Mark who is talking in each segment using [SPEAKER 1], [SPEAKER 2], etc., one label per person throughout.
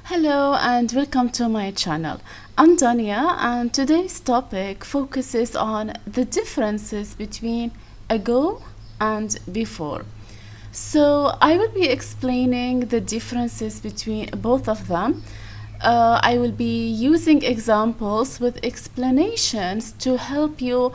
[SPEAKER 1] Hello and welcome to my channel. I'm Dania and today's topic focuses on the differences between ago and before. So I will be explaining the differences between both of them. I will be using examples with explanations to help you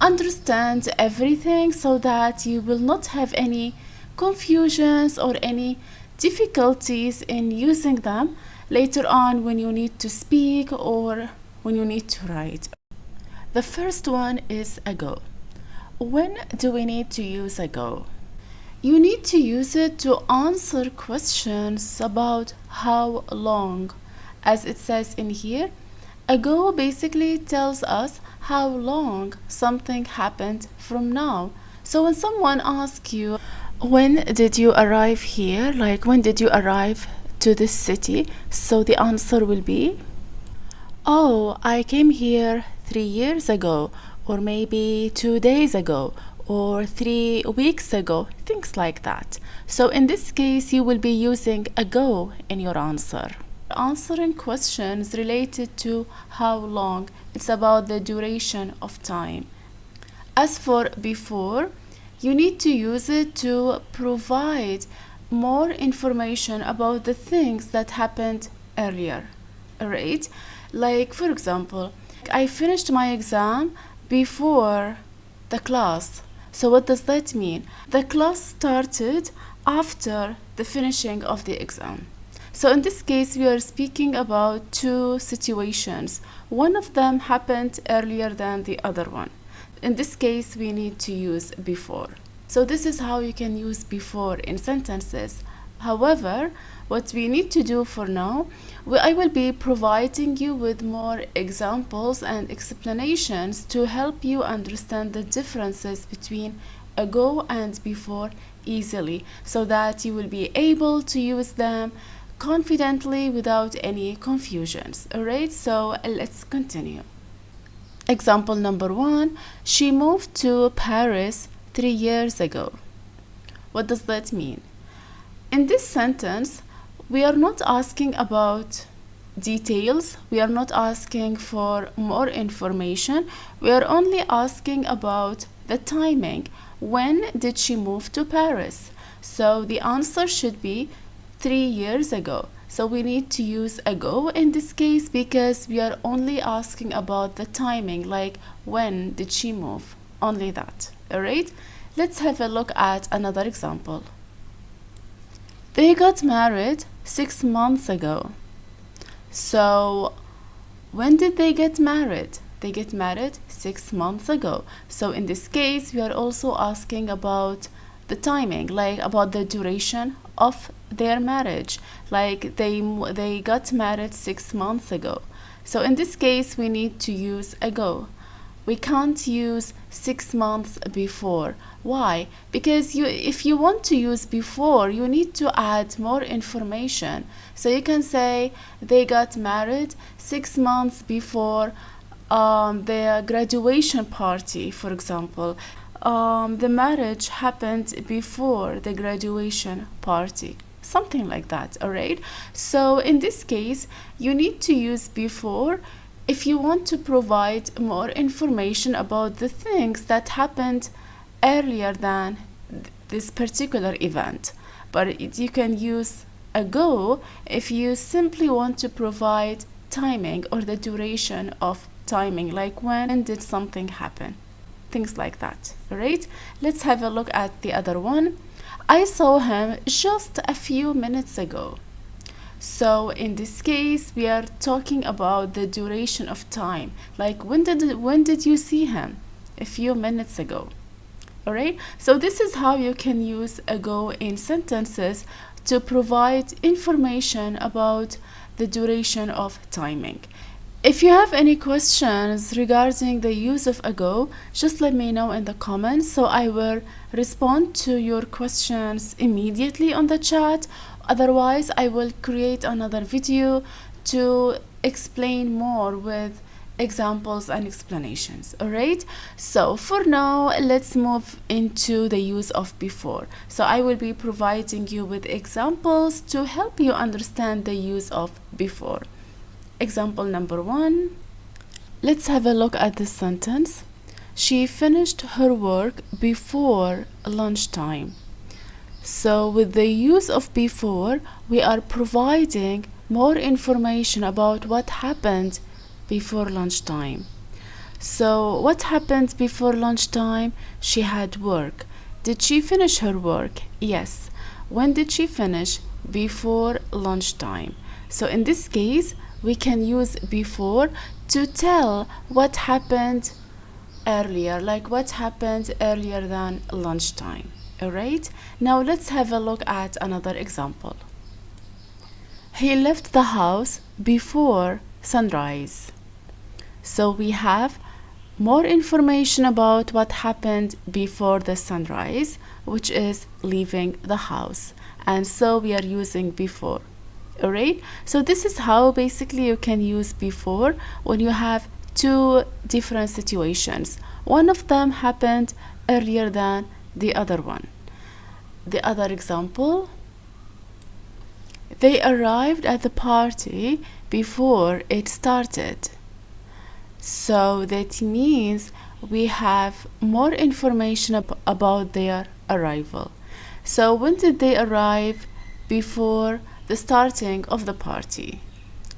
[SPEAKER 1] understand everything so that you will not have any confusions or any difficulties in using them later on when you need to speak or when you need to write. The first one is ago. When do we need to use ago? You need to use it to answer questions about how long. As it says in here, ago basically tells us how long something happened from now. So when someone asks you, when did you arrive here? Like, when did you arrive to this city? So the answer will be, oh, I came here 3 years ago, or maybe 2 days ago, or 3 weeks ago, things like that. So in this case, you will be using ago in your answer. Answering questions related to how long, it's about the duration of time. As for before, you need to use it to provide more information about the things that happened earlier, alright? Like, for example, I finished my exam before the class. So what does that mean? The class started after the finishing of the exam. So in this case, we are speaking about two situations. One of them happened earlier than the other one. In this case, we need to use before. So this is how you can use before in sentences. However, what we need to do for now, I will be providing you with more examples and explanations to help you understand the differences between ago and before easily, so that you will be able to use them confidently without any confusions. Alright, so let's continue. Example number 1, she moved to Paris 3 years ago. What does that mean? In this sentence, we are not asking about details, we are not asking for more information, we are only asking about the timing. When did she move to Paris? So the answer should be 3 years ago. So we need to use ago in this case because we are only asking about the timing, like when did she move, only that. Alright, let's have a look at another example. They got married 6 months ago. So when did they get married? They get married 6 months ago. So in this case, we are also asking about the timing, like about the duration of their marriage, like they got married 6 months ago. So in this case, we need to use ago. We can't use 6 months before. Why? Because if you want to use before, you need to add more information. So you can say they got married 6 months before their graduation party, for example. The marriage happened before the graduation party, something like that. Alright, so in this case you need to use before if you want to provide more information about the things that happened earlier than this particular event, but you can use ago if you simply want to provide timing or the duration of timing, like when did something happen, things like that. Alright, let's have a look at the other one. I saw him just a few minutes ago. So in this case, we are talking about the duration of time, like when did you see him? A few minutes ago. Alright, so this is how you can use ago in sentences to provide information about the duration of timing. If you have any questions regarding the use of ago, just let me know in the comments, so I will respond to your questions immediately on the chat. Otherwise, I will create another video to explain more with examples and explanations. Alright, so for now let's move into the use of before. So I will be providing you with examples to help you understand the use of before. Example number 1, let's have a look at this sentence. She finished her work before lunchtime. So with the use of before, we are providing more information about what happened before lunchtime. So what happened before lunchtime? She had work. Did she finish her work? Yes. When did she finish? Before lunchtime. So in this case, we can use before to tell what happened earlier, like what happened earlier than lunchtime. Alright, now let's have a look at another example. He left the house before sunrise. So we have more information about what happened before the sunrise, which is leaving the house. And so we are using before. Alright, so this is how basically you can use before when you have two different situations. One of them happened earlier than the other one. The other example, they arrived at the party before it started. So that means we have more information about their arrival. So when did they arrive? Before the starting of the party.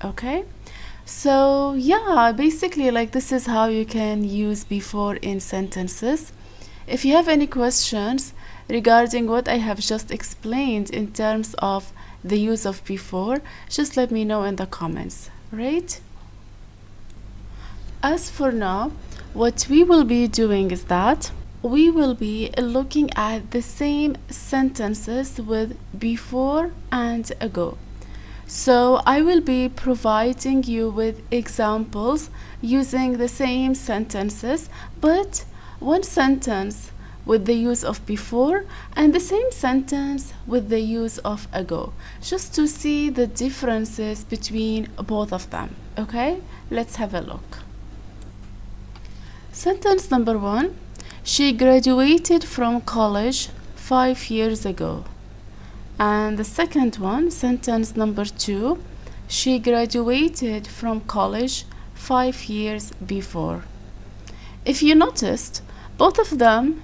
[SPEAKER 1] Okay, so yeah, basically like this is how you can use before in sentences. If you have any questions regarding what I have just explained in terms of the use of before, just let me know in the comments, right? As for now, what we will be doing is that we will be looking at the same sentences with before and ago. So I will be providing you with examples using the same sentences, but one sentence with the use of before and the same sentence with the use of ago, just to see the differences between both of them. Okay, let's have a look. Sentence number 1, she graduated from college 5 years ago. And the second one, sentence number 2, she graduated from college 5 years before. If you noticed, both of them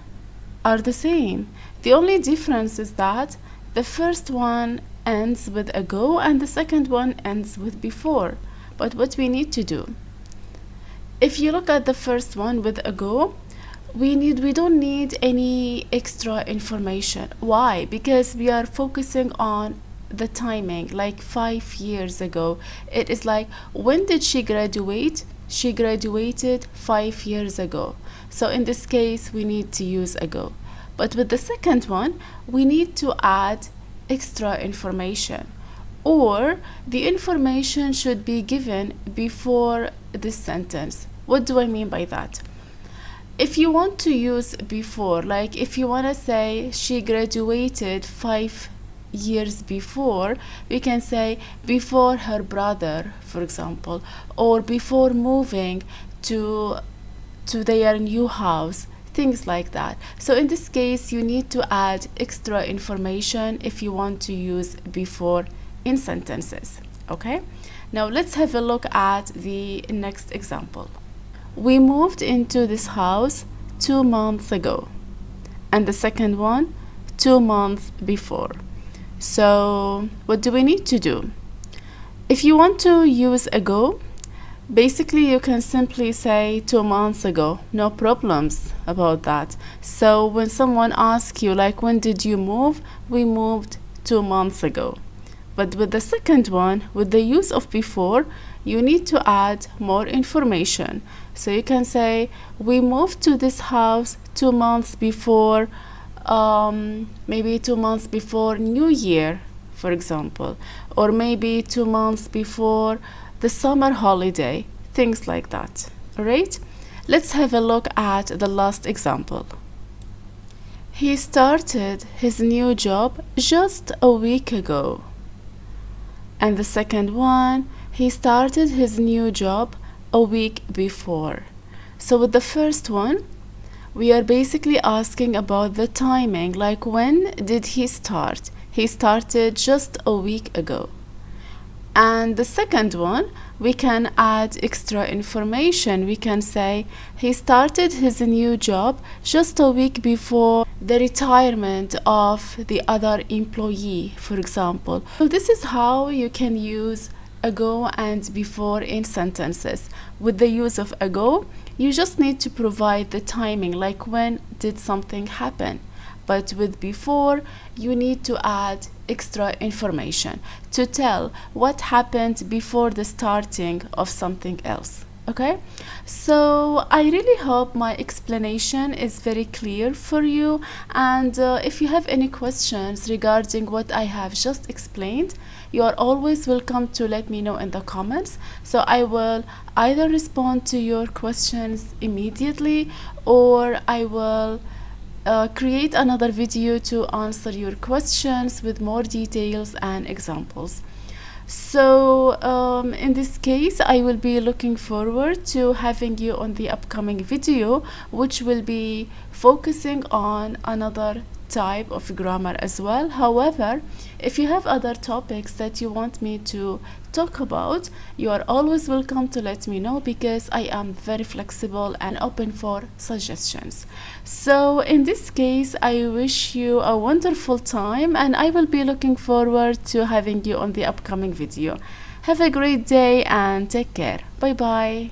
[SPEAKER 1] are the same. The only difference is that the first one ends with ago and the second one ends with before. But what we need to do, if you look at the first one with ago, we don't need any extra information. Why? Because we are focusing on the timing, like 5 years ago. It is like, when did she graduate? She graduated 5 years ago. So in this case, we need to use ago. But with the second one, we need to add extra information, or the information should be given before this sentence. What do I mean by that? If you want to use before, like if you want to say she graduated 5 years before, we can say before her brother, for example, or before moving to their new house, things like that. So in this case, you need to add extra information if you want to use before in sentences. Okay, now let's have a look at the next example. We moved into this house 2 months ago, and the second one 2 months before. So what do we need to do? If you want to use ago, basically you can simply say 2 months ago, no problems about that. So when someone asks you like, when did you move? We moved 2 months ago. But with the second one, with the use of before, you need to add more information. So you can say, we moved to this house 2 months before, maybe 2 months before New Year, for example, or maybe 2 months before the summer holiday, things like that. All right, let's have a look at the last example. He started his new job just a week ago. And the second one, he started his new job a week before. So with the first one, we are basically asking about the timing, like when did he start? He started just a week ago. And the second one, we can add extra information. We can say he started his new job just a week before the retirement of the other employee, for example. So this is how you can use ago and before in sentences. With the use of ago, you just need to provide the timing, like when did something happen. But with before, you need to add extra information to tell what happened before the starting of something else. Okay, so I really hope my explanation is very clear for you, and if you have any questions regarding what I have just explained, you are always welcome to let me know in the comments, so I will either respond to your questions immediately, or I will create another video to answer your questions with more details and examples. So in this case, I will be looking forward to having you on the upcoming video, which will be focusing on another type of grammar as well. However, if you have other topics that you want me to talk about, you are always welcome to let me know, because I am very flexible and open for suggestions. So in this case, I wish you a wonderful time, and I will be looking forward to having you on the upcoming video. Have a great day and take care. Bye bye.